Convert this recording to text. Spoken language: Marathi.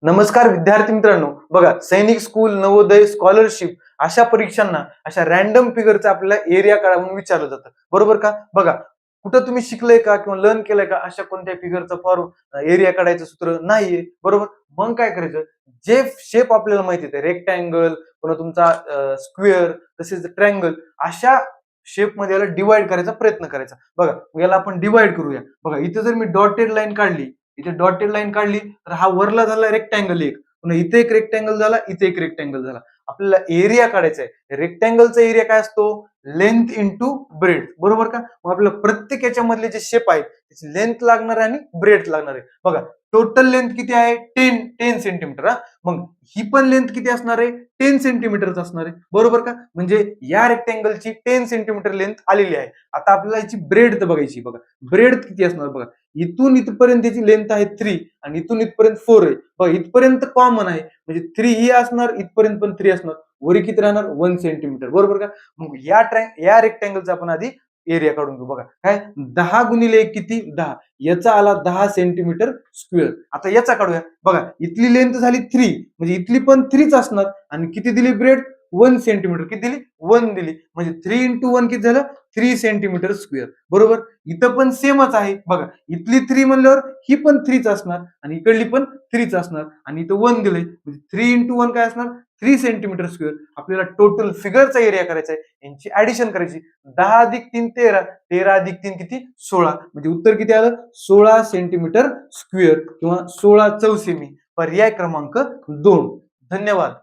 नमस्कार विद्यार्थी मित्रांनो, बघा सैनिक स्कूल, नवोदय, स्कॉलरशिप अशा परीक्षांना अशा रॅन्डम फिगरचा आपल्याला एरिया काढा म्हणून विचारलं जातं, बरोबर का? बघा, कुठं तुम्ही शिकलंय का किंवा लर्न केलंय का अशा कोणत्या फिगरचं फॉर्म एरिया काढायचं सूत्र नाहीये, बरोबर? मग काय करायचं? जे शेप आपल्याला माहिती आहे रेक्टँगल, पुन्हा तुमचा स्क्वेअर, तसेच ट्रायंगल, अशा शेप मध्ये याला डिवाइड करायचा प्रयत्न करायचा. बघा, याला आपण डिवाइड करूया. बघा, इथे जर मी डॉटेड लाईन काढली, इथे डॉटेड लाईन काढली तर हा वरला झाला रेक्टँगल एक, पुन्हा इथे एक रेक्टँगल झाला, इथे एक रेक्टँगल झाला. आपल्याला एरिया काढायचा आहे. रेक्टँगलचा एरिया काय असतो? लेंथ इंटू ब्रेड, बरोबर का? मग आपल्याला प्रत्येक याच्यामधले जे शेप आहेत त्याची लेंथ लागणार आहे आणि ब्रेड लागणार आहे. बघा, टोटल लेंथ किती आहे? 10 सेंटीमीटर. मग ही पण लेंथ किती असणार आहे? 10 सेंटीमीटरच असणार आहे, बरोबर का? म्हणजे या रेक्टँगलची 10 सेंटीमीटर लेंथ आलेली आहे. आता आपल्याला याची ब्रेड बघायची. बघा, ब्रेड किती असणार? बघा, इथून इथपर्यंत याची लेंथ आहे 3 आणि इथून इथपर्यंत 4 आहे. बघा, इथपर्यंत कॉमन आहे म्हणजे 3 ही असणार, इथपर्यंत पण 3 असणार. वरी किती राहणार? 1 सेंटीमीटर, बरोबर का? मग या रेक्टँगलचा आपण आधी एरिया काढून घेऊ. बघा, काय 10 गुणिले 1 किती? 10. याचा आला 10 सेंटीमीटर स्क्वेअर. आता याचा काढूया. बघा, इथली लेंथ झाली 3 म्हणजे इथली पण 3च असणार आणि किती दिली ब्रेड? 1 सेंटीमीटर. किती दिली? 1 दिली. म्हणजे 3 इंटू 1 किती झालं? 3 सेंटीमीटर स्क्वेअर, बरोबर? इथं पण सेमच आहे. बघा, इथली 3 म्हणल्यावर ही पण 3च असणार आणि इकडली पण 3च असणार आणि इथं 1 दिलंय म्हणजे 3 इंटू 1 काय असणार? 3 सेंटीमीटर स्क्वेअर. आपल्याला टोटल फिगरचा एरिया करायचा आहे. यांची ऍडिशन करायची. 10 अधिक 3 13, 13 अधिक 3 किती? 16. म्हणजे उत्तर किती आलं? 16 सेंटीमीटर स्क्वेअर किंवा 16 चौसेमी. पर्याय क्रमांक 2. धन्यवाद.